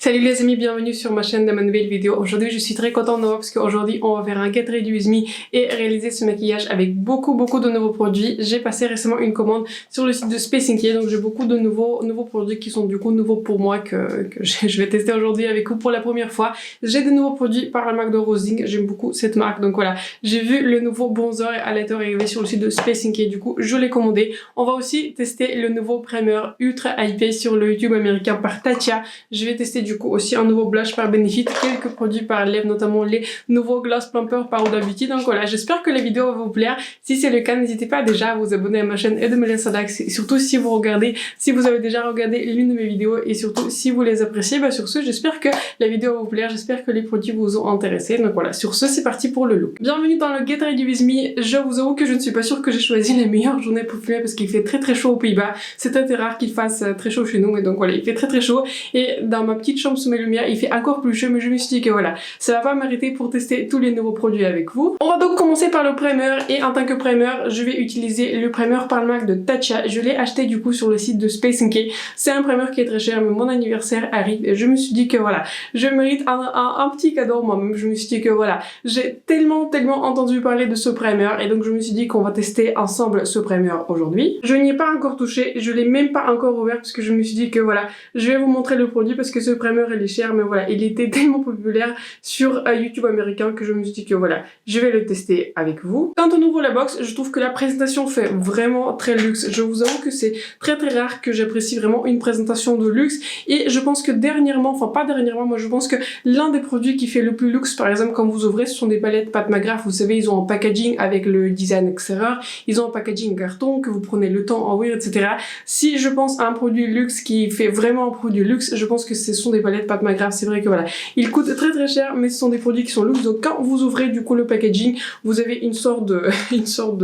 Salut les amis, bienvenue sur ma chaîne de ma nouvelle vidéo. Aujourd'hui je suis très contente de voir parce qu'aujourd'hui on va faire un Get Ready With Me et réaliser ce maquillage avec beaucoup de nouveaux produits. J'ai passé récemment une commande sur le site de Space Inky, donc j'ai beaucoup de nouveaux produits qui sont du coup nouveaux pour moi que je vais tester aujourd'hui avec vous pour la première fois. J'ai des nouveaux produits par la marque de Rosing, j'aime beaucoup cette marque, donc voilà. J'ai vu le nouveau bronzer et highlighter arriver sur le site de Space Inky, du coup je l'ai commandé. On va aussi tester le nouveau primer ultra hypé sur le YouTube américain par Tatcha. Je vais tester du coup aussi un nouveau blush par Benefit, quelques produits par Lèvres, notamment les nouveaux Gloss Plumper par Huda Beauty. Donc voilà, j'espère que la vidéo va vous plaire. Si c'est le cas, n'hésitez pas déjà à vous abonner à ma chaîne et de me laisser un like, surtout si vous avez déjà regardé l'une de mes vidéos et surtout si vous les appréciez. Sur ce, j'espère que la vidéo va vous plaire, j'espère que les produits vous ont intéressé. Donc voilà, sur ce, c'est parti pour le look. Bienvenue dans le Get Ready With Me. Je vous avoue que je ne suis pas sûre que j'ai choisi la meilleure journée pour filmer parce qu'il fait très chaud aux Pays-Bas. C'est très rare qu'il fasse très chaud chez nous, mais donc voilà, il fait très chaud. Et dans ma petite chambre sous mes lumières, il fait encore plus chaud, mais je me suis dit que voilà, ça va pas m'arrêter pour tester tous les nouveaux produits avec vous. On va donc commencer par le primer, et en tant que primer, je vais utiliser le primer par la marque de Tatcha. Je l'ai acheté du coup sur le site de Space Inky. C'est un primer qui est très cher, mais mon anniversaire arrive et je me suis dit que voilà, je mérite un petit cadeau moi-même. Je me suis dit que voilà, j'ai tellement entendu parler de ce primer et donc je me suis dit qu'on va tester ensemble ce primer aujourd'hui. Je n'y ai pas encore touché, je l'ai même pas encore ouvert parce que je me suis dit que voilà, je vais vous montrer le produit parce que ce primer il est cher, mais voilà, il était tellement populaire sur YouTube américain que je me suis dit que voilà, je vais le tester avec vous. Quant au nouveau la box, je trouve que la présentation fait vraiment très luxe. Je vous avoue que c'est très rare que j'apprécie vraiment une présentation de luxe et je pense que dernièrement, enfin pas dernièrement, moi je pense que l'un des produits qui fait le plus luxe, par exemple quand vous ouvrez, ce sont des palettes Pat McGrath. Vous savez, ils ont un packaging avec le design extérieur, ils ont un packaging carton que vous prenez le temps à ouvrir, etc. Si je pense à un produit luxe qui fait vraiment un produit luxe, je pense que ce sont des palettes Pat McGrath. C'est vrai que voilà, ils coûtent très cher, mais ce sont des produits qui sont luxe. Donc quand vous ouvrez du coup le packaging, vous avez une sorte de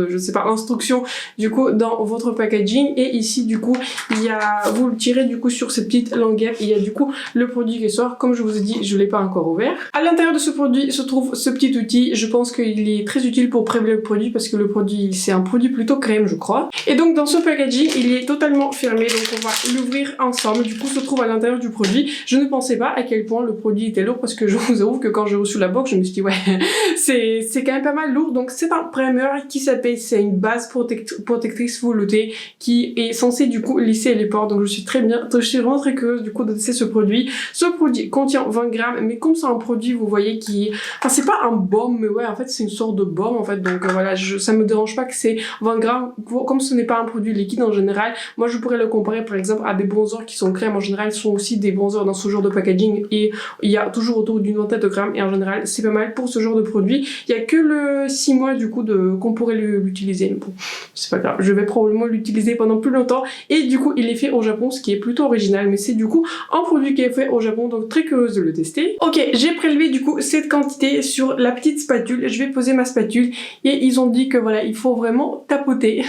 je sais pas, instruction du coup dans votre packaging, et ici du coup il y a, vous le tirez du coup sur cette petite languette, il y a du coup le produit qui sort. Comme je vous ai dit, je l'ai pas encore ouvert. À l'intérieur de ce produit se trouve ce petit outil. Je pense qu'il est très utile pour prélever le produit parce que le produit c'est un produit plutôt crème, je crois. Et donc dans ce packaging, il est totalement fermé, donc on va l'ouvrir ensemble. Du coup se trouve à l'intérieur du produit. Je ne pensais pas à quel point le produit était lourd parce que je vous avoue que quand j'ai reçu la box, je me suis dit ouais, c'est quand même pas mal lourd. Donc c'est un primer qui s'appelle, c'est une base protectrice veloutée qui est censée du coup lisser les pores. Donc je suis vraiment très curieuse du coup de tester ce produit. Ce produit contient 20 grammes, mais comme c'est un produit, vous voyez, qui, enfin c'est pas un baume, mais ouais, en fait c'est une sorte de baume en fait. Donc voilà, ça me dérange pas que c'est 20 grammes. Comme ce n'est pas un produit liquide en général, moi je pourrais le comparer par exemple à des bronzers qui sont crème. En général, ils sont aussi des bronzers dans ce genre de packaging et il y a toujours autour d'une vingtaine de grammes, et en général c'est pas mal pour ce genre de produit. Il y a que le 6 mois du coup qu'on pourrait l'utiliser. Bon, c'est pas grave, je vais probablement l'utiliser pendant plus longtemps, et du coup il est fait au Japon, ce qui est plutôt original, mais c'est du coup un produit qui est fait au Japon, donc très curieuse de le tester. Ok, j'ai prélevé du coup cette quantité sur la petite spatule. Je vais poser ma spatule et ils ont dit que voilà, il faut vraiment tapoter.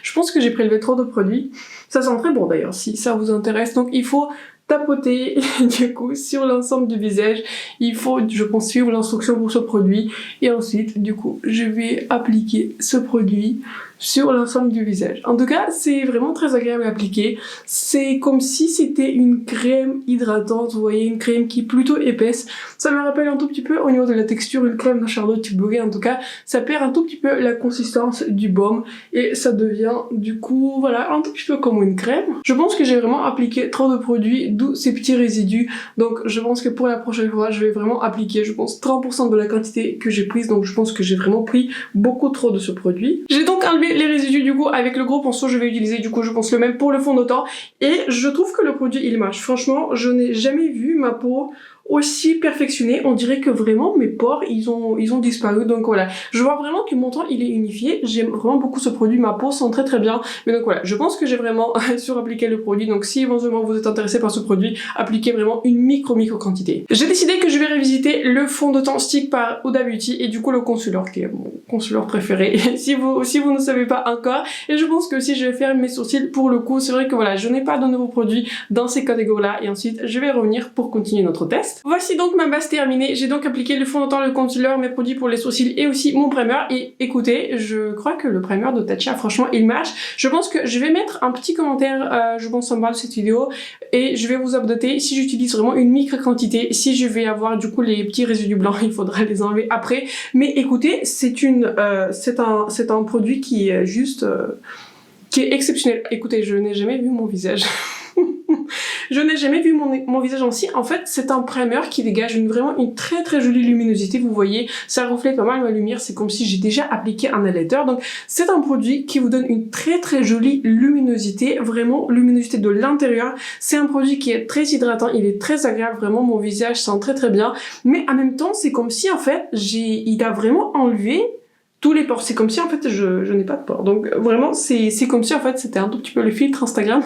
Je pense que j'ai prélevé trop de produits. Ça sent très bon d'ailleurs si ça vous intéresse. Donc il faut tapoter du coup sur l'ensemble du visage. Il faut, je pense, suivre l'instruction pour ce produit, et ensuite du coup je vais appliquer ce produit sur l'ensemble du visage. En tout cas, c'est vraiment très agréable à appliquer. C'est comme si c'était une crème hydratante, vous voyez, une crème qui est plutôt épaisse. Ça me rappelle un tout petit peu au niveau de la texture une crème de Charlotte Tilbury. En tout cas, ça perd un tout petit peu la consistance du baume et ça devient du coup, voilà, un tout petit peu comme une crème. Je pense que j'ai vraiment appliqué trop de produits, d'où ces petits résidus. Donc je pense que pour la prochaine fois, je vais vraiment appliquer, je pense, 30% de la quantité que j'ai prise. Donc je pense que j'ai vraiment pris beaucoup trop de ce produit. J'ai donc enlevé les résidus du coup avec le gros pinceau. Je vais utiliser du coup, je pense, le même pour le fond de teint, et je trouve que le produit il marche. Franchement, je n'ai jamais vu ma peau aussi perfectionné. On dirait que vraiment mes pores ils ont disparu. Donc voilà, je vois vraiment que mon teint il est unifié. J'aime vraiment beaucoup ce produit, ma peau sent très bien. Mais donc voilà, je pense que j'ai vraiment surappliqué le produit. Donc si éventuellement vous êtes intéressé par ce produit, appliquez vraiment une micro quantité. J'ai décidé que je vais revisiter le fond de teint stick par Huda Beauty et du coup le concealer qui est mon concealer préféré si vous ne savez pas encore. Et je pense que aussi je vais faire mes sourcils pour le coup. C'est vrai que voilà, je n'ai pas de nouveaux produits dans ces catégories là, et ensuite je vais revenir pour continuer notre test. Voici donc ma base terminée. J'ai donc appliqué le fond de teint, le concealer, mes produits pour les sourcils et aussi mon primer. Et écoutez, je crois que le primer de Tatcha, franchement, il marche. Je pense que je vais mettre un petit commentaire, je pense en bas de cette vidéo, et je vais vous updater si j'utilise vraiment une micro quantité. Si je vais avoir du coup les petits résidus blancs, il faudra les enlever après. Mais écoutez, c'est un produit qui est juste, qui est exceptionnel. Écoutez, je n'ai jamais vu mon visage. Je n'ai jamais vu mon visage ainsi. En fait, c'est un primer qui dégage vraiment une très très jolie luminosité. Vous voyez, ça reflète pas mal ma lumière. C'est comme si j'ai déjà appliqué un highlighter. Donc, c'est un produit qui vous donne une très très jolie luminosité. Vraiment, luminosité de l'intérieur. C'est un produit qui est très hydratant. Il est très agréable. Vraiment, mon visage sent très très bien. Mais en même temps, c'est comme si en fait, il a vraiment enlevé tous les pores. C'est comme si en fait je n'ai pas de pores. Donc vraiment c'est comme si en fait c'était un tout petit peu le filtre Instagram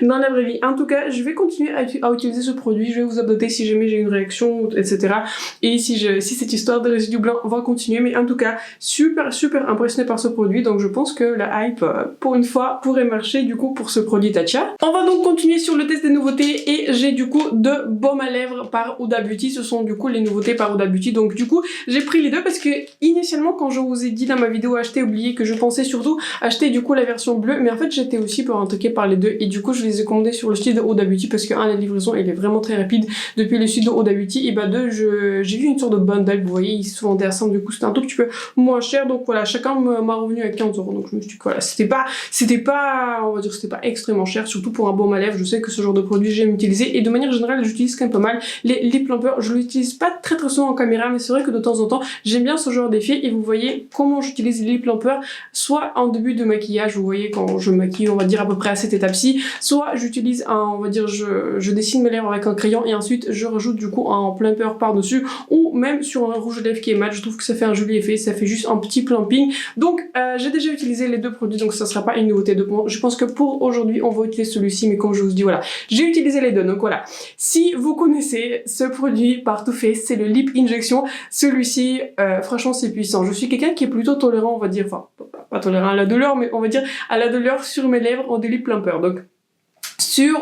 dans la vraie vie. En tout cas, je vais continuer à utiliser ce produit. Je vais vous updater si jamais j'ai une réaction, etc. Et si cette histoire de résidus blancs va continuer. Mais en tout cas, super super impressionnée par ce produit. Donc je pense que la hype pour une fois pourrait marcher du coup pour ce produit Tatcha. On va donc continuer sur le test des nouveautés et j'ai du coup deux baumes à lèvres par Huda Beauty. Ce sont du coup les nouveautés par Huda Beauty. Donc du coup j'ai pris les deux parce que initialement quand je vous ai dit dans ma vidéo acheter, oubliez que je pensais surtout acheter du coup la version bleue, mais en fait j'étais aussi peu intoquée par les deux et du coup je les ai commandés sur le site de Huda Beauty parce que la livraison elle est vraiment très rapide depuis le site de Huda Beauty, et bah deux j'ai vu une sorte de bundle, vous voyez ils se vendaient ensemble, du coup c'était un tout petit peu moins cher, donc voilà, chacun m'a revenu à 15 €, donc je me suis dit que voilà, c'était pas on va dire c'était pas extrêmement cher, surtout pour un baume à lèvres. Je sais que ce genre de produit j'aime utiliser et de manière générale j'utilise quand même pas mal les lip plumpers. Je l'utilise pas très très souvent en caméra, mais c'est vrai que de temps en temps j'aime bien ce genre d'effet et vous voyez comment j'utilise les lip plumpers, soit en début de maquillage, vous voyez quand je maquille on va dire à peu près à cette étape-ci, soit j'utilise on va dire je dessine mes lèvres avec un crayon et ensuite je rajoute du coup un plumper par dessus, ou même sur un rouge à lèvres qui est mat. Je trouve que ça fait un joli effet, ça fait juste un petit plumping. Donc j'ai déjà utilisé les deux produits, donc ça sera pas une nouveauté. Donc je pense que pour aujourd'hui on va utiliser celui-ci, mais comme je vous dis voilà, j'ai utilisé les deux, donc voilà. Si vous connaissez ce produit par Too Faced, c'est le Lip Injection. Celui-ci franchement c'est puissant. Je suis quelqu'un qui est plutôt tolérant, on va dire, enfin pas tolérant à la douleur, mais on va dire à la douleur sur mes lèvres en des lip plumpers. Donc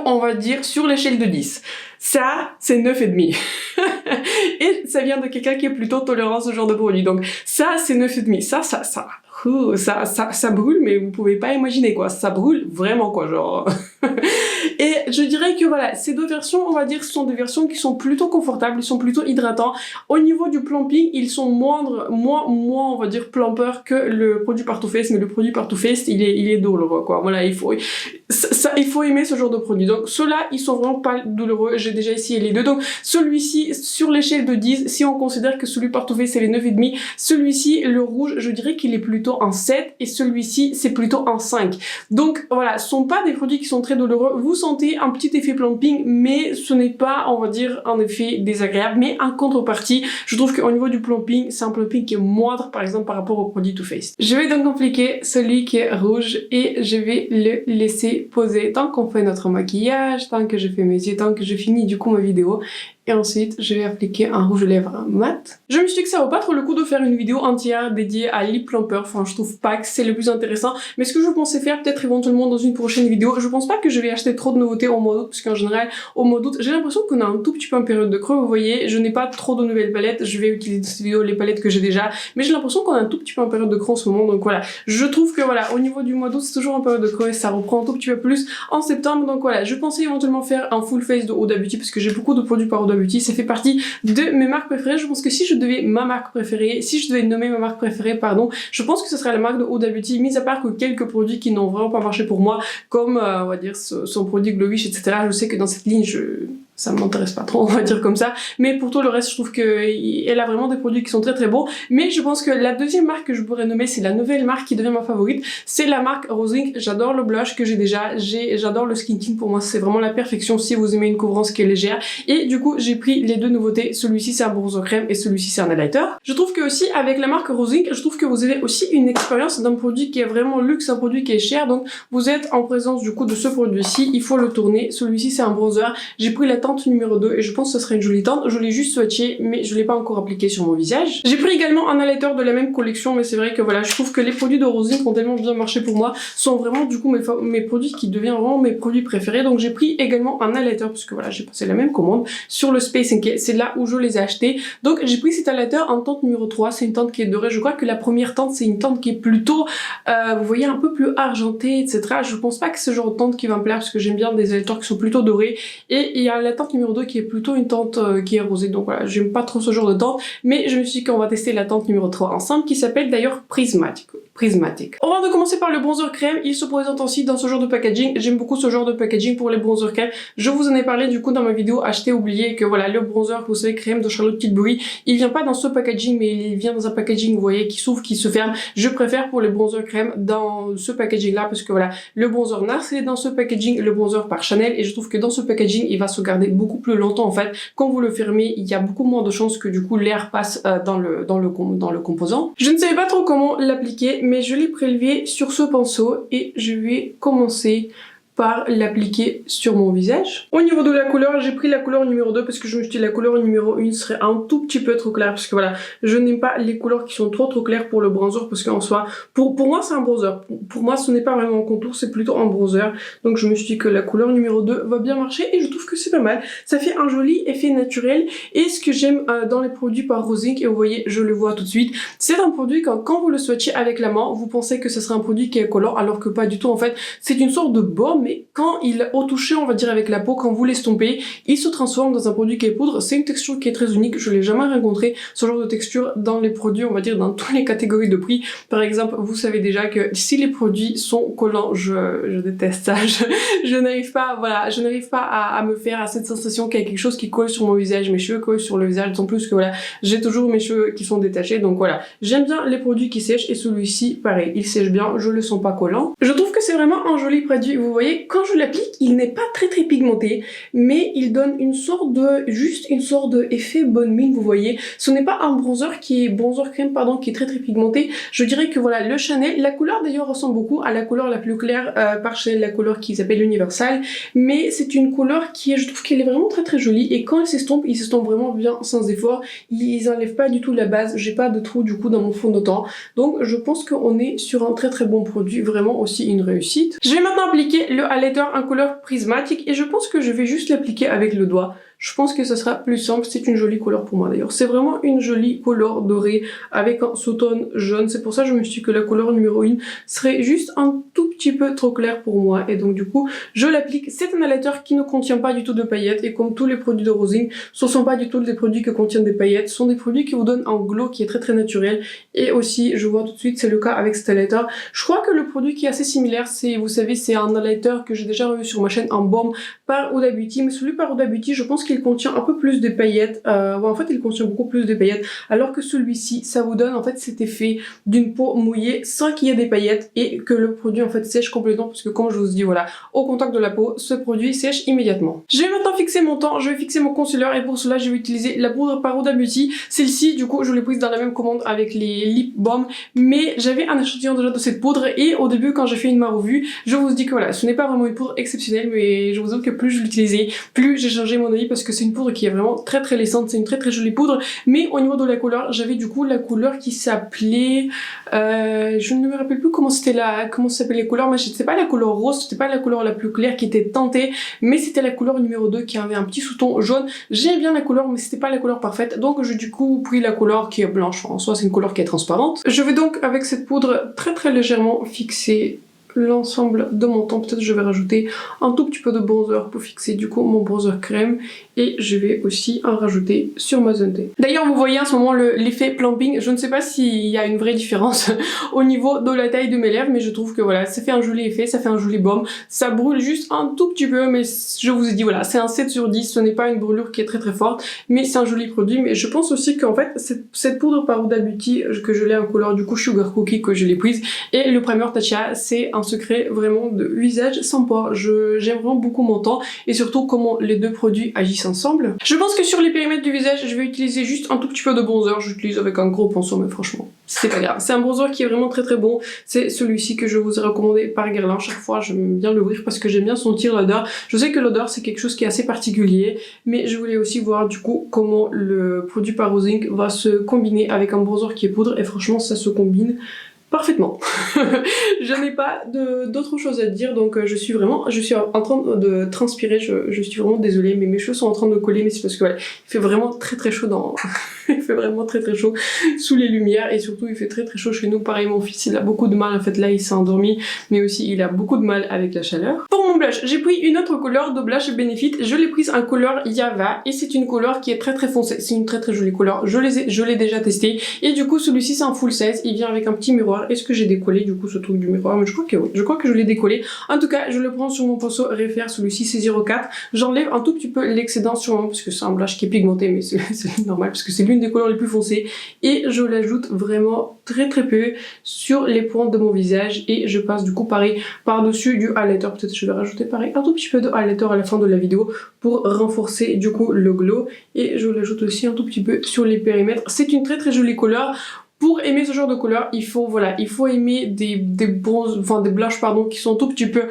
on va dire sur l'échelle de 10, ça c'est 9,5. Et ça vient de quelqu'un qui est plutôt tolérant à ce genre de produit, donc ça c'est 9,5. Ça brûle, mais vous pouvez pas imaginer quoi, ça brûle vraiment quoi, genre. Et je dirais que voilà, ces deux versions, on va dire, ce sont des versions qui sont plutôt confortables, ils sont plutôt hydratants. Au niveau du plumping, ils sont moins, on va dire, plumper que le produit par Too Faced, mais le produit par Too Faced, il est douloureux, quoi. Voilà, il faut aimer ce genre de produit. Donc, ceux-là, ils sont vraiment pas douloureux. J'ai déjà essayé les deux. Donc, celui-ci, sur l'échelle de 10, si on considère que celui par Too Faced, c'est les 9,5, celui-ci, le rouge, je dirais qu'il est plutôt un 7, et celui-ci, c'est plutôt un 5. Donc, voilà, ce sont pas des produits qui sont très douloureux. Vous sentez un petit effet plumping, mais ce n'est pas, on va dire, un effet désagréable. Mais en contrepartie, je trouve qu'au niveau du plumping, c'est un plumping qui est moindre, par exemple, par rapport au produit Too Faced. Je vais donc appliquer celui qui est rouge et je vais le laisser poser tant qu'on fait notre maquillage, tant que je fais mes yeux, tant que je finis du coup ma vidéo. Et ensuite, je vais appliquer un rouge à lèvres mat. Je me suis dit que ça vaut pas trop le coup de faire une vidéo entière dédiée à lip plumper. Enfin, je trouve pas que c'est le plus intéressant. Mais ce que je pensais faire peut-être éventuellement dans une prochaine vidéo, je pense pas que je vais acheter trop de nouveautés au mois d'août, parce qu'en général, au mois d'août, j'ai l'impression qu'on a un tout petit peu en période de creux. Vous voyez, je n'ai pas trop de nouvelles palettes. Je vais utiliser dans cette vidéo les palettes que j'ai déjà. Mais j'ai l'impression qu'on a un tout petit peu en période de creux en ce moment. Donc voilà, je trouve que voilà, au niveau du mois d'août, c'est toujours en période de creux et ça reprend un tout petit peu plus en septembre. Donc voilà, je pensais éventuellement faire un full face de Huda Beauty, parce que j'ai beaucoup de produits par Huda Beauty. Ça fait partie de mes marques préférées. Je pense que si je devais nommer ma marque préférée, pardon, je pense que ce serait la marque de Huda Beauty, mis à part que quelques produits qui n'ont vraiment pas marché pour moi, comme on va dire son produit Glowish, etc. Je sais que dans cette ligne, ça m'intéresse pas trop, on va dire comme ça, mais pour tout le reste, je trouve qu'elle a vraiment des produits qui sont très très beaux. Mais je pense que la deuxième marque que je pourrais nommer, c'est la nouvelle marque qui devient ma favorite, c'est la marque Rose Inc. J'adore le blush que j'ai déjà, j'adore le skin tint, pour moi c'est vraiment la perfection si vous aimez une couvrance qui est légère. Et du coup, j'ai pris les deux nouveautés, celui-ci c'est un bronzer crème et celui-ci c'est un highlighter. Je trouve que aussi avec la marque Rose Inc, je trouve que vous avez aussi une expérience d'un produit qui est vraiment luxe, un produit qui est cher, donc vous êtes en présence du coup de ce produit-ci, il faut le tourner. Celui-ci c'est un bronzer, j'ai pris la teinte teinte numéro 2 et je pense que ce serait une jolie teinte. Je l'ai juste swatché mais je l'ai pas encore appliqué sur mon visage. J'ai pris également un highlighter de la même collection, mais c'est vrai que voilà, je trouve que les produits de Rosing ont tellement bien marché pour moi, sont vraiment du coup mes produits qui deviennent vraiment mes produits préférés. Donc j'ai pris également un highlighter parce que voilà, j'ai passé la même commande sur le Space Ink, c'est là où je les ai achetés. Donc j'ai pris cet highlighter en teinte numéro 3, c'est une teinte qui est dorée. Je crois que la première teinte c'est une teinte qui est plutôt, vous voyez, un peu plus argentée, etc. Je pense pas que c'est ce genre de teinte qui va me plaire parce que j'aime bien des highlighters qui sont plutôt dorés. Et il y a la teinte numéro 2 qui est plutôt une teinte qui est rosée. Donc voilà, j'aime pas trop ce genre de teinte, mais je me suis dit qu'on va tester la teinte numéro 3 ensemble qui s'appelle d'ailleurs Prismatic. Avant de commencer par le bronzer crème, il se présente aussi dans ce genre de packaging. J'aime beaucoup ce genre de packaging pour les bronzers crème. Je vous en ai parlé du coup dans ma vidéo acheter oublié que voilà, le bronzer, vous savez, crème de Charlotte Tilbury, il vient pas dans ce packaging mais il vient dans un packaging, vous voyez, qui s'ouvre, qui se ferme. Je préfère pour les bronzers crème dans ce packaging là parce que voilà, le bronzer NARS est dans ce packaging, le bronzer par Chanel, et je trouve que dans ce packaging il va se garder beaucoup plus longtemps en fait. Quand vous le fermez, il y a beaucoup moins de chances que du coup l'air passe dans le composant. Je ne savais pas trop comment l'appliquer, mais je l'ai prélevé sur ce pinceau et je vais commencer par l'appliquer sur mon visage. Au niveau de la couleur, j'ai pris la couleur numéro 2 parce que je me suis dit la couleur numéro 1 serait un tout petit peu trop claire parce que voilà, je n'aime pas les couleurs qui sont trop claires pour le bronzer parce qu'en soi, pour moi c'est un bronzer. Pour moi ce n'est pas vraiment un contour, c'est plutôt un bronzer. Donc je me suis dit que la couleur numéro 2 va bien marcher et je trouve que c'est pas mal. Ça fait un joli effet naturel et ce que j'aime dans les produits par Rosing, et vous voyez, je le vois tout de suite, c'est un produit quand vous le swatchez avec la main, vous pensez que ce serait un produit qui est collant alors que pas du tout en fait. C'est une sorte de baume, mais quand il au toucher, on va dire avec la peau, quand vous l'estompez, il se transforme dans un produit qui est poudre. C'est une texture qui est très unique, je l'ai jamais rencontré ce genre de texture dans les produits, on va dire dans toutes les catégories de prix. Par exemple, vous savez déjà que si les produits sont collants, je déteste ça, je n'arrive pas, voilà, je n'arrive pas à me faire à cette sensation qu'il y a quelque chose qui colle sur mon visage, mes cheveux collent sur le visage, d'autant plus que voilà, j'ai toujours mes cheveux qui sont détachés, donc voilà, j'aime bien les produits qui sèchent et celui-ci, pareil, il sèche bien, je le sens pas collant. Je trouve que c'est vraiment un joli produit, vous voyez, quand je l'applique, il n'est pas très pigmenté, mais il donne une sorte d'effet bonne mine, vous voyez. Ce n'est pas un bronzer crème, pardon, qui est très pigmenté. Je dirais que voilà, le Chanel, la couleur d'ailleurs ressemble beaucoup à la couleur la plus claire par Chanel, la couleur qui s'appelle Universal, mais c'est une couleur qui est, je trouve qu'elle est vraiment très jolie, et quand il s'estompe vraiment bien sans effort. Ils enlèvent pas du tout la base, j'ai pas de trou du coup dans mon fond de teint, donc je pense qu'on est sur un très bon produit, vraiment aussi une réussite. Je vais maintenant appliquer le highlighter en couleur prismatique et je pense que je vais juste l'appliquer avec le doigt. Je pense que ça sera plus simple, c'est une jolie couleur pour moi d'ailleurs. C'est vraiment une jolie couleur dorée avec un sous-tone jaune. C'est pour ça que je me suis dit que la couleur numéro 1 serait juste un tout petit peu trop claire pour moi. Et donc du coup, je l'applique. C'est un highlighter qui ne contient pas du tout de paillettes. Et comme tous les produits de Rosing, ce ne sont pas du tout des produits qui contiennent des paillettes. Ce sont des produits qui vous donnent un glow qui est très naturel. Et aussi, je vois tout de suite, c'est le cas avec cet highlighter. Je crois que le produit qui est assez similaire, c'est, vous savez, c'est un highlighter que j'ai déjà revu sur ma chaîne en baume par Huda Beauty. Mais celui par Huda Beauty, je pense qu'il contient un peu plus de paillettes, en fait il contient beaucoup plus de paillettes, alors que celui-ci, ça vous donne en fait cet effet d'une peau mouillée sans qu'il y ait des paillettes et que le produit en fait sèche complètement, parce que comme je vous dis, voilà, au contact de la peau, ce produit sèche immédiatement. Je vais maintenant fixer mon teint, je vais fixer mon concealer et pour cela je vais utiliser la poudre par Huda Beauty. Celle-ci, du coup, je l'ai prise dans la même commande avec les lip balm, mais j'avais un échantillon déjà de cette poudre et au début quand j'ai fait ma revue, je vous dis que voilà, ce n'est pas vraiment une poudre exceptionnelle, mais je vous avoue que plus je l'utilisais, plus j'ai changé mon avis parce que c'est une poudre qui est vraiment très laissante, c'est une très jolie poudre. Mais au niveau de la couleur, j'avais du coup la couleur qui s'appelait, je ne me rappelle plus comment s'appellent les couleurs, mais c'était pas la couleur rose, c'était pas la couleur la plus claire qui était teintée, mais c'était la couleur numéro 2 qui avait un petit sous-ton jaune. J'aime bien la couleur, mais c'était pas la couleur parfaite, donc j'ai du coup pris la couleur qui est blanche. En soi, c'est une couleur qui est transparente. Je vais donc avec cette poudre très légèrement fixer l'ensemble de mon teint. Peut-être je vais rajouter un tout petit peu de bronzer pour fixer du coup mon bronzer crème, et je vais aussi en rajouter sur ma zone T. D'ailleurs vous voyez en ce moment l'effet plumping, je ne sais pas s'il y a une vraie différence au niveau de la taille de mes lèvres, mais je trouve que voilà, ça fait un joli effet, ça fait un joli baume, ça brûle juste un tout petit peu, mais je vous ai dit voilà, c'est un 7 sur 10, ce n'est pas une brûlure qui est très forte, mais c'est un joli produit. Mais je pense aussi qu'en fait cette poudre par Huda Beauty, que je l'ai en couleur du coup Sugar Cookie, que je l'ai prise, et le primer Tatcha, c'est un secret vraiment de visage sans pores. J'aime vraiment beaucoup mon temps et surtout comment les deux produits agissent ensemble. Je pense que sur les périmètres du visage, je vais utiliser juste un tout petit peu de bronzer. J'utilise avec un gros pinceau, mais franchement, c'est pas grave. C'est un bronzer qui est vraiment très bon. C'est celui-ci que je vous ai recommandé par Guerlain. Chaque fois, j'aime bien l'ouvrir parce que j'aime bien sentir l'odeur. Je sais que l'odeur, c'est quelque chose qui est assez particulier, mais je voulais aussi voir du coup comment le produit par Rosing va se combiner avec un bronzer qui est poudre et franchement, ça se combine parfaitement. Je n'ai pas d'autre chose à dire, donc je suis en train de transpirer, je suis vraiment désolée, mais mes cheveux sont en train de coller, mais c'est parce que ouais, il fait vraiment très chaud dans... il fait vraiment très chaud sous les lumières et surtout il fait très chaud chez nous. Pareil, mon fils il a beaucoup de mal, en fait là il s'est endormi, mais aussi il a beaucoup de mal avec la chaleur. Pour mon blush, j'ai pris une autre couleur de blush Benefit, je l'ai prise en couleur Java et c'est une couleur qui est très foncée, c'est une très jolie couleur, je l'ai déjà testé et du coup celui-ci c'est un full size, il vient avec un petit miroir. Est-ce que j'ai décollé du coup ce truc du miroir? Mais je crois que oui, je crois que je l'ai décollé. En tout cas, je le prends sur mon pinceau Refaire, celui-ci c'est 04. J'enlève un tout petit peu l'excédent sur moi parce que c'est un blush qui est pigmenté, mais c'est normal parce que c'est l'une des couleurs les plus foncées. Et je l'ajoute vraiment très peu sur les points de mon visage et je passe du coup pareil par-dessus du highlighter. Peut-être je vais rajouter pareil un tout petit peu de highlighter à la fin de la vidéo pour renforcer du coup le glow. Et je l'ajoute aussi un tout petit peu sur les périmètres. C'est une très jolie couleur. Pour aimer ce genre de couleur, il faut aimer des blushs pardon, qui sont un tout petit peu,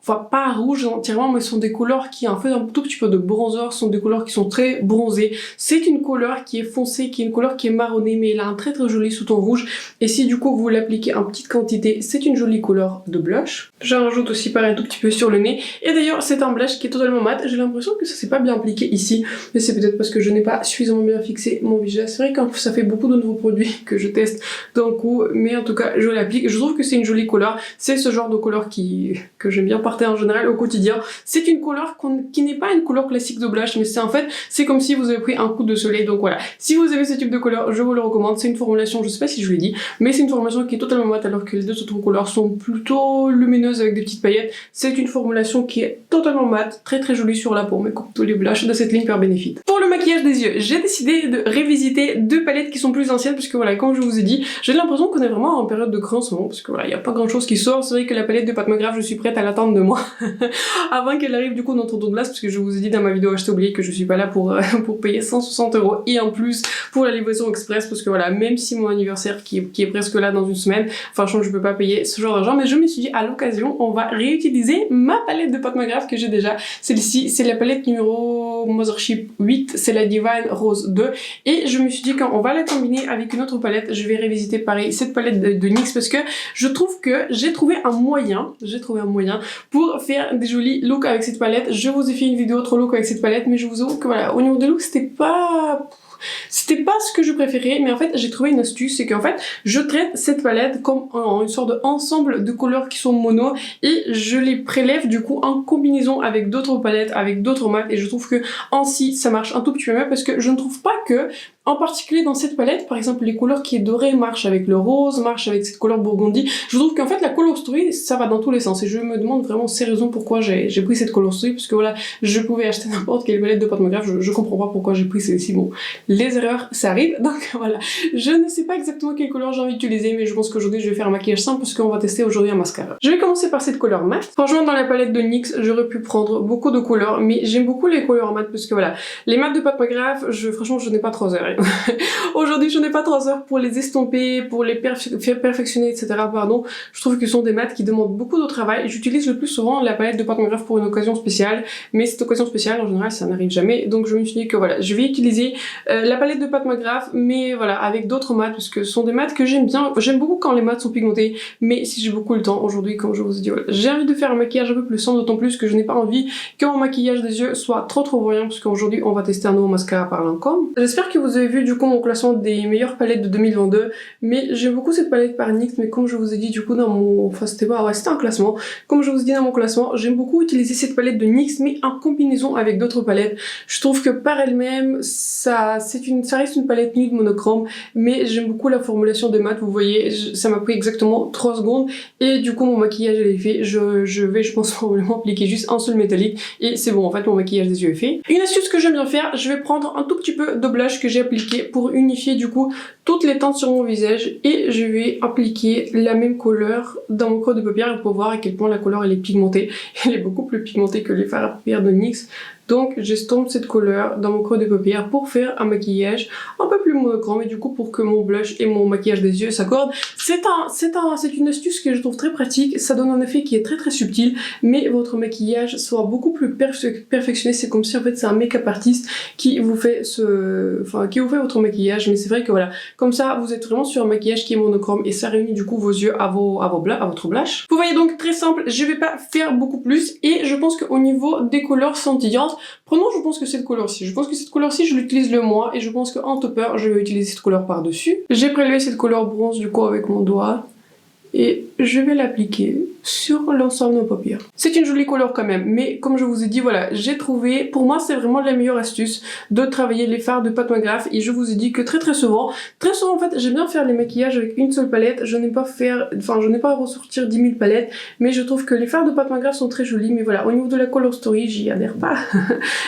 enfin pas rouges entièrement, mais sont des couleurs qui en fait un tout petit peu de bronzer, sont des couleurs qui sont très bronzées. C'est une couleur qui est foncée, qui est une couleur qui est marronnée, mais elle a un très joli sous-ton rouge. Et si du coup vous l'appliquez en petite quantité, c'est une jolie couleur de blush. J'en rajoute aussi pareil un tout petit peu sur le nez. Et d'ailleurs c'est un blush qui est totalement mat. J'ai l'impression que ça s'est pas bien appliqué ici, mais c'est peut-être parce que je n'ai pas suffisamment bien fixé mon visage. C'est vrai que ça fait beaucoup de nouveaux produits que je teste d'un coup, mais en tout cas je l'applique. Je trouve que c'est une jolie couleur. C'est ce genre de couleur que j'aime bien partager en général au quotidien. C'est une couleur qui n'est pas une couleur classique de blush, mais c'est comme si vous avez pris un coup de soleil. Donc voilà, si vous avez ce type de couleur, je vous le recommande. C'est une formulation, je sais pas si je l'ai dit, mais c'est une formulation qui est totalement mate alors que les deux autres couleurs sont plutôt lumineuses avec des petites paillettes. C'est une formulation qui est totalement mate, très jolie sur la peau, mais comme tous les blushs de cette ligne par Benefit. Pour le maquillage des yeux, j'ai décidé de révisiter deux palettes qui sont plus anciennes parce que voilà, comme je vous ai dit, j'ai l'impression qu'on est vraiment en période de creux en ce moment parce que voilà, il n'y a pas grand chose qui sort. C'est vrai que la palette de Pat McGrath, je suis prête à l'attendre de moi avant qu'elle arrive du coup dans Tonton Glace parce que je vous ai dit dans ma vidéo acheter oublié que je suis pas là pour payer 160 € et en plus pour la livraison express parce que voilà, même si mon anniversaire qui est presque là dans une semaine, franchement je peux pas payer ce genre d'argent, mais je me suis dit à l'occasion on va réutiliser ma palette de Pat McGrath que j'ai déjà. Celle-ci c'est la palette numéro Mothership 8, c'est la Divine Rose 2 et je me suis dit quand on va la combiner avec une autre palette, je vais révisiter pareil cette palette de NYX parce que je trouve que j'ai trouvé un moyen pour faire des jolis looks avec cette palette. Je vous ai fait une vidéo trop look avec cette palette, mais je vous avoue que voilà, au niveau des looks c'était pas ce que je préférais, mais en fait j'ai trouvé une astuce, c'est qu'en fait je traite cette palette comme une sorte d'ensemble de couleurs qui sont mono et je les prélève du coup en combinaison avec d'autres palettes, avec d'autres mats et je trouve que ainsi ça marche un tout petit peu mieux parce que je ne trouve pas que en particulier dans cette palette, par exemple les couleurs qui est dorée marchent avec le rose, marchent avec cette couleur burgundy. Je trouve qu'en fait la colorstory ça va dans tous les sens et je me demande vraiment ces raisons pourquoi j'ai pris cette colorstory parce que voilà, je pouvais acheter n'importe quelle palette de Pat McGrath, je comprends pas pourquoi j'ai pris celle-ci. Bon, les erreurs ça arrive donc voilà. Je ne sais pas exactement quelle couleur j'ai envie d'utiliser mais je pense qu'aujourd'hui je vais faire un maquillage simple parce qu'on va tester aujourd'hui un mascara. Je vais commencer par cette couleur mat. Franchement dans la palette de NYX j'aurais pu prendre beaucoup de couleurs mais j'aime beaucoup les couleurs mat parce que voilà, les mats de Pat McGrath, franchement je n'ai pas 3 heures. Aujourd'hui je n'ai pas 3 heures pour les estomper, pour les faire perfectionner etc. Pardon. Je trouve que ce sont des mats qui demandent beaucoup de travail. J'utilise le plus souvent la palette de Pat McGrath pour une occasion spéciale, mais cette occasion spéciale en général ça n'arrive jamais, donc je me suis dit que voilà, je vais utiliser la palette de Pat McGrath mais voilà avec d'autres mats parce que ce sont des mats que j'aime bien. J'aime beaucoup quand les mats sont pigmentés, mais si j'ai beaucoup le temps aujourd'hui, comme je vous ai dit, voilà, j'ai envie de faire un maquillage un peu plus sombre, d'autant plus que je n'ai pas envie que mon maquillage des yeux soit trop voyant parce qu'aujourd'hui on va tester un nouveau mascara par Lancôme. J'espère que vous avez vu du coup mon classement des meilleures palettes de 2022, mais j'aime beaucoup cette palette par NYX, mais comme je vous ai dit du coup dans mon... Enfin c'était pas... Ouais c'était un classement. Comme je vous ai dit dans mon classement, j'aime beaucoup utiliser cette palette de NYX mais en combinaison avec d'autres palettes. Je trouve que par elle-même, ça ça reste une palette nude monochrome, mais j'aime beaucoup la formulation de mat. Vous voyez, ça m'a pris exactement 3 secondes et du coup mon maquillage est fait. Je pense probablement appliquer juste un seul métallique et c'est bon, en fait mon maquillage des yeux est fait. Une astuce que j'aime bien faire, je vais prendre un tout petit peu de blush que j'ai appliqué pour unifier du coup toutes les teintes sur mon visage et je vais appliquer la même couleur dans mon creux de paupière pour voir à quel point la couleur elle est pigmentée. Elle est beaucoup plus pigmentée que les fards à paupières de NYX. Donc j'estompe cette couleur dans mon creux de paupières pour faire un maquillage un peu plus monochrome et du coup pour que mon blush et mon maquillage des yeux s'accordent. C'est une astuce que je trouve très pratique, ça donne un effet qui est très subtil mais votre maquillage soit beaucoup plus perfectionné. C'est comme si en fait c'est un make-up artiste qui vous fait votre maquillage, mais c'est vrai que voilà, comme ça vous êtes vraiment sur un maquillage qui est monochrome et ça réunit du coup vos yeux à votre blush. Vous voyez donc très simple, je vais pas faire beaucoup plus et je pense qu'au niveau des couleurs scintillantes, prenons je pense que cette couleur-ci. Je pense que cette couleur-ci je l'utilise le moins et je pense qu'en topper je vais utiliser cette couleur par-dessus. J'ai prélevé cette couleur bronze du coup avec mon doigt et je vais l'appliquer sur l'ensemble de nos paupières. C'est une jolie couleur quand même, mais comme je vous ai dit, voilà, j'ai trouvé, pour moi c'est vraiment la meilleure astuce de travailler les fards de Pat McGrath et je vous ai dit que très souvent en fait, j'aime bien faire les maquillages avec une seule palette, je n'ai pas à ressortir 10 000 palettes, mais je trouve que les fards de Pat McGrath sont très jolis, mais voilà, au niveau de la Color Story, j'y adhère pas.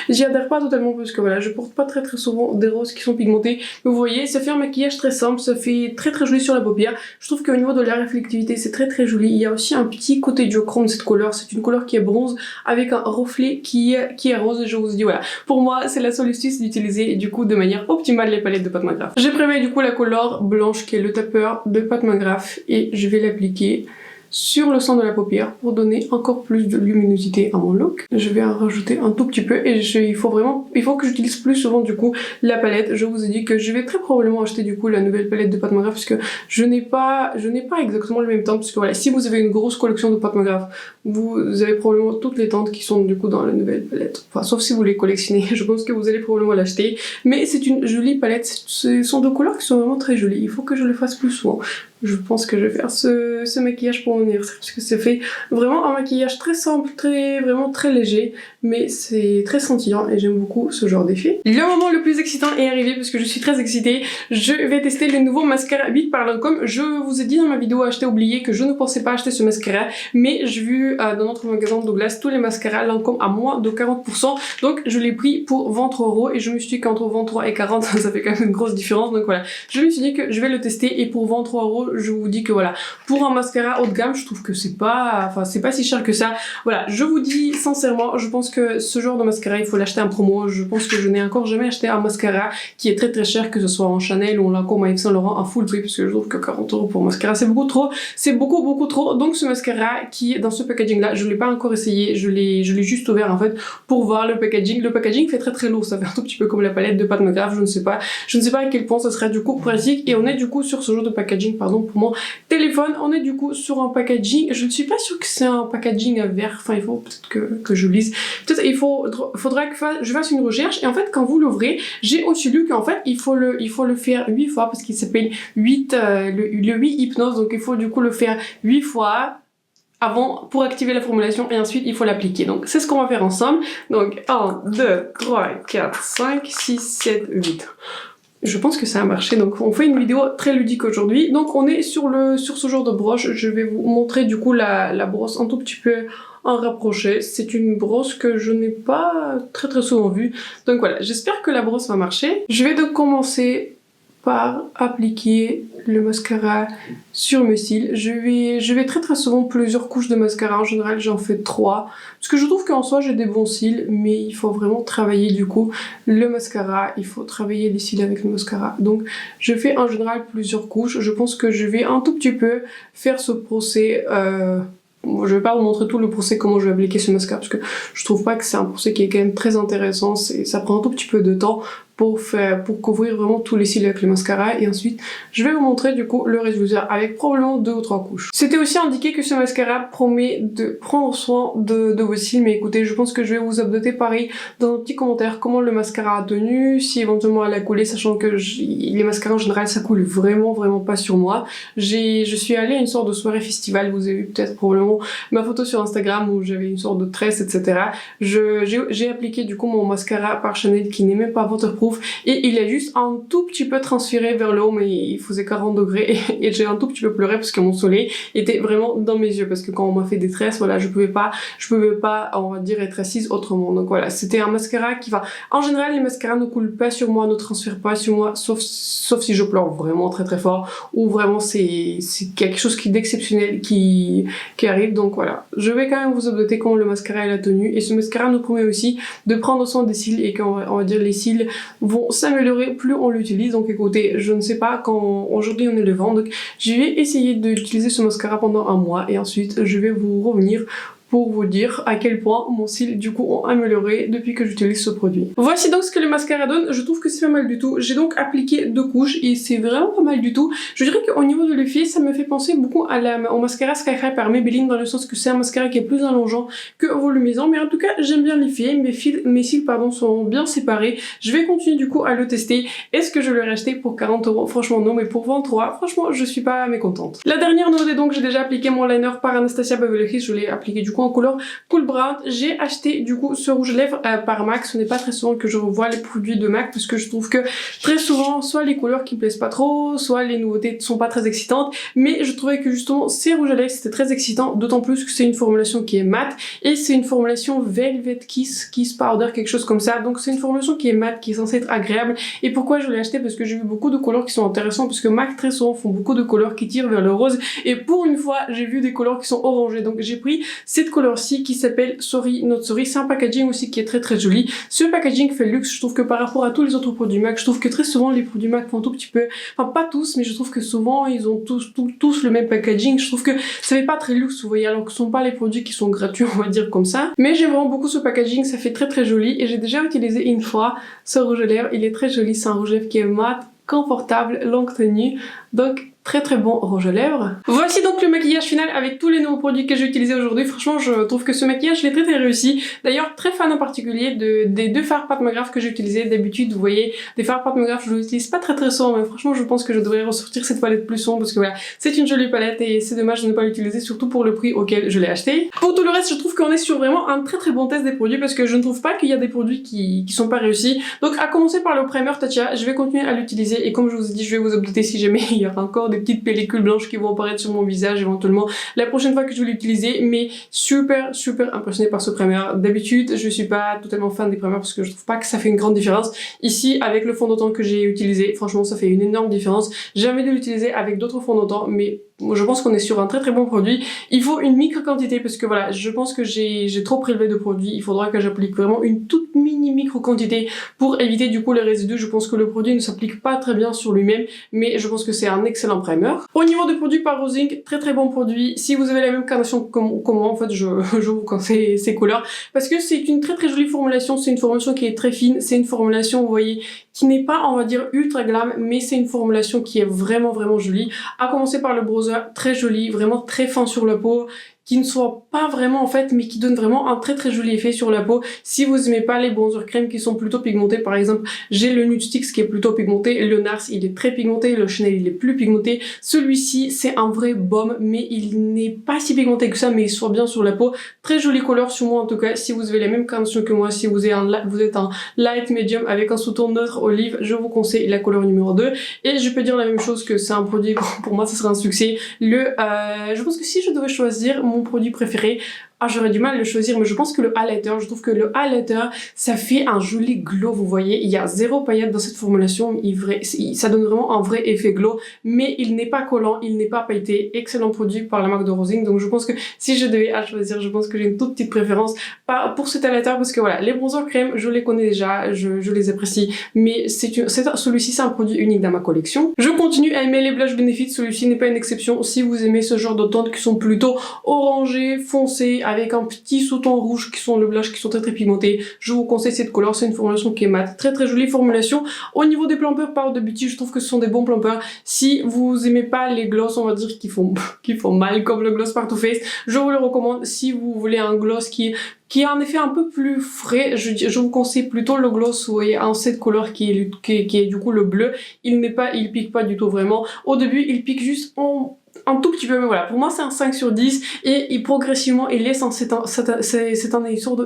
J'y adhère pas totalement parce que voilà, je porte pas très souvent des roses qui sont pigmentées, mais vous voyez, ça fait un maquillage très simple, ça fait très joli sur la paupière. Je trouve qu'au niveau de la réflectivité, c'est très joli. Il y a aussi un petit côté duochrome de cette couleur, c'est une couleur qui est bronze avec un reflet qui est rose et je vous dis voilà, pour moi c'est la seule astuce d'utiliser du coup de manière optimale les palettes de Pat McGrath. J'ai prévu du coup la couleur blanche qui est le tapeur de Pat McGrath et je vais l'appliquer sur le centre de la paupière pour donner encore plus de luminosité à mon look. Je vais en rajouter un tout petit peu et il faut que j'utilise plus souvent du coup la palette. Je vous ai dit que je vais très probablement acheter du coup la nouvelle palette de Pat McGrath parce que je n'ai pas exactement le même teint parce que voilà, si vous avez une grosse collection de Pat McGrath, vous avez probablement toutes les teintes qui sont du coup dans la nouvelle palette. Enfin, sauf si vous les collectionnez, je pense que vous allez probablement l'acheter. Mais c'est une jolie palette, ce sont deux couleurs qui sont vraiment très jolies. Il faut que je le fasse plus souvent. Je pense que je vais faire ce maquillage pour mon anniversaire parce que ça fait vraiment un maquillage très simple, vraiment très léger, mais c'est très scintillant et j'aime beaucoup ce genre d'effet. Le moment le plus excitant est arrivé parce que je suis très excitée. Je vais tester le nouveau mascara Beat par Lancôme. Je vous ai dit dans ma vidéo acheter oublié que je ne pensais pas acheter ce mascara, mais j'ai vu dans notre magasin Douglas tous les mascaras Lancôme à moins de 40%, donc je l'ai pris pour 23 € et je me suis dit qu'entre 23 et 40 ça fait quand même une grosse différence, donc voilà, je me suis dit que je vais le tester et pour 23 €, je vous dis que voilà, pour un mascara haut de gamme, je trouve que c'est pas si cher que ça. Voilà, je vous dis sincèrement, je pense que ce genre de mascara, il faut l'acheter en promo. Je pense que je n'ai encore jamais acheté un mascara qui est très cher, que ce soit en Chanel ou en Lancôme, Yves Saint Laurent, à full prix, parce que je trouve que 40 € pour un mascara, c'est beaucoup trop. C'est beaucoup trop. Donc ce mascara qui est dans ce packaging là, je l'ai pas encore essayé, je l'ai juste ouvert en fait pour voir le packaging. Le packaging fait très lourd, ça fait un tout petit peu comme la palette de Pat McGrath, je ne sais pas à quel point ça serait du coup pratique. Et on est du coup sur ce genre de packaging, pardon pour mon téléphone, on est du coup sur un packaging, je ne suis pas sûre que c'est un packaging vert, enfin il faut peut-être que je lise, peut-être il faudra que je fasse une recherche. Et en fait quand vous l'ouvrez, j'ai aussi lu qu'en fait il faut le faire 8 fois parce qu'il s'appelle le 8 hypnose, donc il faut du coup le faire 8 fois avant pour activer la formulation et ensuite il faut l'appliquer. Donc c'est ce qu'on va faire ensemble. Donc 1, 2, 3, 4, 5, 6, 7, 8. Je pense que ça a marché, donc on fait une vidéo très ludique aujourd'hui. Donc on est sur ce genre de broche. Je vais vous montrer du coup la brosse un tout petit peu en rapproché. C'est une brosse que je n'ai pas très souvent vue. Donc voilà, j'espère que la brosse va marcher. Je vais donc commencer par appliquer le mascara sur mes cils. Je vais très souvent plusieurs couches de mascara. En général j'en fais 3 parce que je trouve qu'en soi j'ai des bons cils, mais il faut vraiment travailler du coup le mascara, il faut travailler les cils avec le mascara. Donc je fais en général plusieurs couches. Je pense que je vais un tout petit peu faire ce procès. Je vais pas vous montrer tout le procès comment je vais appliquer ce mascara parce que je trouve pas que c'est un procès qui est quand même très intéressant. Ça prend un tout petit peu de temps pour couvrir vraiment tous les cils avec le mascara, et ensuite je vais vous montrer du coup le résultat avec probablement 2 ou 3 couches. C'était aussi indiqué que ce mascara promet de prendre soin de vos cils, mais écoutez, je pense que je vais vous updater pareil dans un petit commentaire comment le mascara a tenu, si éventuellement elle a coulé, sachant que les mascaras en général ça coule vraiment pas sur moi. Je suis allée à une sorte de soirée festival, vous avez vu peut-être probablement ma photo sur Instagram où j'avais une sorte de tresse, etc. J'ai appliqué du coup mon mascara par Chanel qui n'est même pas waterproof. trouve, et il a juste un tout petit peu transpiré vers le haut, mais il faisait 40 degrés et j'ai un tout petit peu pleuré parce que mon soleil était vraiment dans mes yeux, parce que quand on m'a fait des tresses, voilà, je pouvais pas, on va dire, être assise autrement. Donc voilà, c'était un mascara qui va, en général, les mascaras ne coulent pas sur moi, ne transfèrent pas sur moi, sauf si je pleure vraiment très très fort, ou vraiment c'est quelque chose d'exceptionnel qui arrive. Donc voilà, je vais quand même vous updater comment le mascara est la tenue, et ce mascara nous promet aussi de prendre soin des cils, et qu'on on va dire les cils vont s'améliorer plus on l'utilise. Donc écoutez, je ne sais pas quand, aujourd'hui on est le vent, donc je vais essayer d'utiliser ce mascara pendant un mois, et ensuite je vais vous revenir pour vous dire à quel point mon cils du coup ont amélioré depuis que j'utilise ce produit. Voici donc ce que le mascara donne, je trouve que c'est pas mal du tout. J'ai donc appliqué 2 couches et c'est vraiment pas mal du tout. Je dirais qu'au niveau de l'effet, ça me fait penser beaucoup au mascara Sky High par Maybelline, dans le sens que c'est un mascara qui est plus allongeant que volumisant, mais en tout cas j'aime bien l'effet, mes cils sont bien séparés. Je vais continuer du coup à le tester. Est-ce que je l'ai racheté pour 40 €? Franchement non, mais pour 23, franchement je suis pas mécontente. La dernière nouveauté, donc j'ai déjà appliqué mon liner par Anastasia Beverly Hills, je l'ai appliqué du coup en couleur Cool Brown. J'ai acheté du coup ce rouge à lèvres par MAC. Ce n'est pas très souvent que je revois les produits de MAC, parce que je trouve que très souvent soit les couleurs qui me plaisent pas trop, soit les nouveautés ne sont pas très excitantes, mais je trouvais que justement ces rouges à lèvres c'était très excitant, d'autant plus que c'est une formulation qui est mate, et c'est une formulation Velvet Kiss Powder, quelque chose comme ça. Donc c'est une formulation qui est mate, qui est censée être agréable. Et pourquoi je l'ai acheté? Parce que j'ai vu beaucoup de couleurs qui sont intéressantes, parce que MAC très souvent font beaucoup de couleurs qui tirent vers le rose, et pour une fois j'ai vu des couleurs qui sont orangées. Donc j'ai pris cette couleur-ci qui s'appelle Sorry Not Sorry. C'est un packaging aussi qui est très très joli. Ce packaging fait luxe. Je trouve que par rapport à tous les autres produits MAC, je trouve que très souvent les produits MAC font tout petit peu, enfin pas tous, mais je trouve que souvent ils ont tous le même packaging. Je trouve que ça fait pas très luxe, vous voyez, alors que ce sont pas les produits qui sont gratuits, on va dire comme ça. Mais j'aime vraiment beaucoup ce packaging, ça fait très très joli, et j'ai déjà utilisé une fois ce rouge à lèvres. Il est très joli, c'est un rouge à lèvres qui est mat, confortable, longue tenue, donc très très bon rouge à lèvres. Voici donc le maquillage final avec tous les nouveaux produits que j'ai utilisés aujourd'hui. Franchement, je trouve que ce maquillage est très très réussi. D'ailleurs, très fan en particulier des 2 fards Pat McGrath que j'ai utilisés. D'habitude, vous voyez, des fards Pat McGrath, je les utilise pas très très souvent, mais franchement, je pense que je devrais ressortir cette palette plus sombre, parce que voilà, c'est une jolie palette et c'est dommage de ne pas l'utiliser, surtout pour le prix auquel je l'ai acheté. Pour tout le reste, je trouve qu'on est sur vraiment un très très bon test des produits, parce que je ne trouve pas qu'il y a des produits qui sont pas réussis. Donc à commencer par le primer Tatcha, je vais continuer à l'utiliser, et comme je vous ai dit, je vais vous updater si jamais il y aura encore des petites pellicules blanches qui vont apparaître sur mon visage éventuellement la prochaine fois que je vais l'utiliser. Mais super impressionnée par ce primer. D'habitude je suis pas totalement fan des primers, parce que je trouve pas que ça fait une grande différence. Ici, avec le fond de teint que j'ai utilisé, franchement ça fait une énorme différence. J'ai envie de l'utiliser avec d'autres fonds de teint, mais je pense qu'on est sur un très très bon produit. Il faut une micro quantité, parce que voilà, je pense que j'ai trop prélevé de produits. Il faudra que j'applique vraiment une toute micro quantité pour éviter du coup les résidus. Je pense que le produit ne s'applique pas très bien sur lui-même, mais je pense que c'est un excellent primer. Au niveau des produits par Rosing, très très bon produit. Si vous avez la même carnation que moi, en fait, je vous conseille ces couleurs, parce que c'est une très très jolie formulation. C'est une formulation qui est très fine. C'est une formulation, vous voyez, qui n'est pas, on va dire, ultra glam, mais c'est une formulation qui est vraiment jolie. À commencer par le bronzer, très joli, vraiment très fin sur la peau, qui ne soit pas vraiment en fait, mais qui donne vraiment un très très joli effet sur la peau. Si vous aimez pas les bronzers crème qui sont plutôt pigmentés, par exemple, j'ai le Nude Stix qui est plutôt pigmenté, le Nars il est très pigmenté, le Chanel il est plus pigmenté. Celui-ci c'est un vrai baume, mais il n'est pas si pigmenté que ça, mais il soit bien sur la peau. Très jolie couleur sur moi en tout cas. Si vous avez la même carnation que moi, si vous êtes un light medium avec un sous-ton neutre olive, je vous conseille la couleur numéro 2. Et je peux dire la même chose, que c'est un produit, pour moi ça serait un succès. Je pense que si je devais choisir mon produit préféré, j'aurais du mal à le choisir, mais je pense que le highlighter, je trouve que le highlighter, ça fait un joli glow, vous voyez, il y a 0 paillettes dans cette formulation, ça donne vraiment un vrai effet glow, mais il n'est pas collant, il n'est pas pailleté. Excellent produit par la marque de Rosing, donc je pense que si je devais à choisir, je pense que j'ai une toute petite préférence pour cet highlighter, parce que voilà, les bronzers crème, je les connais déjà, je les apprécie, mais celui-ci c'est un produit unique dans ma collection. Je continue à aimer les blush Benefit, celui-ci n'est pas une exception. Si vous aimez ce genre de teintes qui sont plutôt orangées, foncées, avec un petit sous-ton rouge qui sont le blush, qui sont très pigmentés, je vous conseille cette couleur. C'est une formulation qui est mate, très jolie formulation. Au niveau des plumpers par de Beauty, je trouve que ce sont des bons plumpers. Si vous aimez pas les gloss, on va dire, qui font mal, comme le gloss par Too Faced, je vous le recommande. Si vous voulez un gloss qui a un effet un peu plus frais, je vous conseille plutôt le gloss, vous voyez, en cette couleur qui est du coup le bleu. Il pique pas du tout vraiment. Au début, il pique juste un tout petit peu, mais voilà, pour moi c'est un 5 sur 10 et progressivement il laisse cet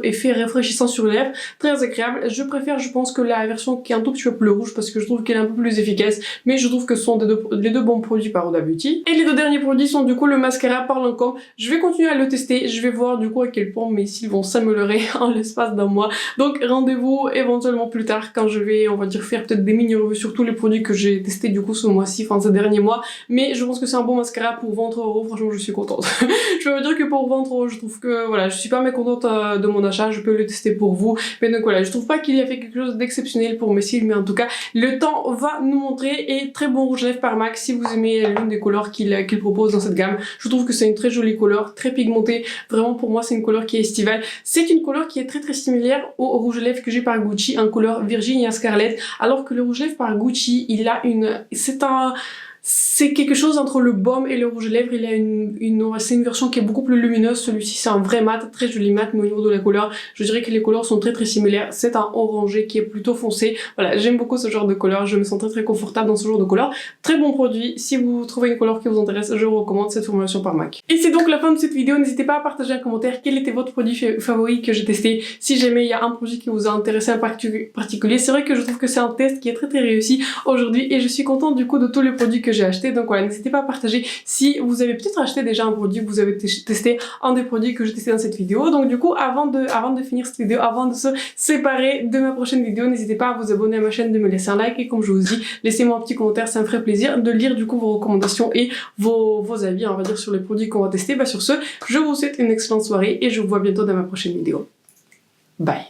effet rafraîchissant sur les lèvres, très agréable. Je préfère, je pense, que la version qui est un tout petit peu plus rouge parce que je trouve qu'elle est un peu plus efficace, mais je trouve que ce sont les deux bons produits par Huda Beauty. Et les deux derniers produits sont du coup le mascara par Lancôme. Je vais continuer à le tester, je vais voir du coup à quel point mes cils vont s'améliorer en l'espace d'un mois. Donc rendez-vous éventuellement plus tard quand je vais, on va dire, faire peut-être des mini-revues sur tous les produits que j'ai testés du coup ce mois-ci, enfin ces derniers mois. Mais je pense que c'est un bon mascara pour 20€, franchement je suis contente. Je peux vous dire que pour 20€, je trouve que voilà, je suis pas mécontente de mon achat, je peux le tester pour vous. Mais donc voilà, je trouve pas qu'il y a fait quelque chose d'exceptionnel pour mes cils, mais en tout cas, le temps va nous montrer. Et très bon rouge à lèvres par MAC si vous aimez l'une des couleurs qu'il propose dans cette gamme. Je trouve que c'est une très jolie couleur, très pigmentée. Vraiment pour moi, c'est une couleur qui est estivale. C'est une couleur qui est très similaire au rouge à lèvres que j'ai par Gucci, en couleur Virginia Scarlet, alors que le rouge à lèvres par Gucci, il a c'est quelque chose entre le baume et le rouge à lèvres. Il a c'est une version qui est beaucoup plus lumineuse. Celui-ci c'est un vrai mat, très joli mat, mais au niveau de la couleur, je dirais que les couleurs sont très similaires. C'est un orangé qui est plutôt foncé. Voilà, j'aime beaucoup ce genre de couleur. Je me sens très confortable dans ce genre de couleur. Très bon produit. Si vous trouvez une couleur qui vous intéresse, je vous recommande cette formulation par MAC. Et c'est donc la fin de cette vidéo. N'hésitez pas à partager en commentaire quel était votre produit favori que j'ai testé. Si jamais il y a un produit qui vous a intéressé en particulier, c'est vrai que je trouve que c'est un test qui est très réussi aujourd'hui et je suis contente du coup de tous les produits que j'ai acheté. Donc voilà, n'hésitez pas à partager si vous avez peut-être acheté déjà un produit que vous avez testé, un des produits que j'ai testé dans cette vidéo. Donc du coup, avant de finir cette vidéo, avant de se séparer de ma prochaine vidéo, n'hésitez pas à vous abonner à ma chaîne, de me laisser un like et comme je vous dis, laissez-moi un petit commentaire, ça me ferait plaisir de lire du coup vos recommandations et vos avis, on va dire, sur les produits qu'on va tester. Sur ce, je vous souhaite une excellente soirée et je vous vois bientôt dans ma prochaine vidéo. Bye!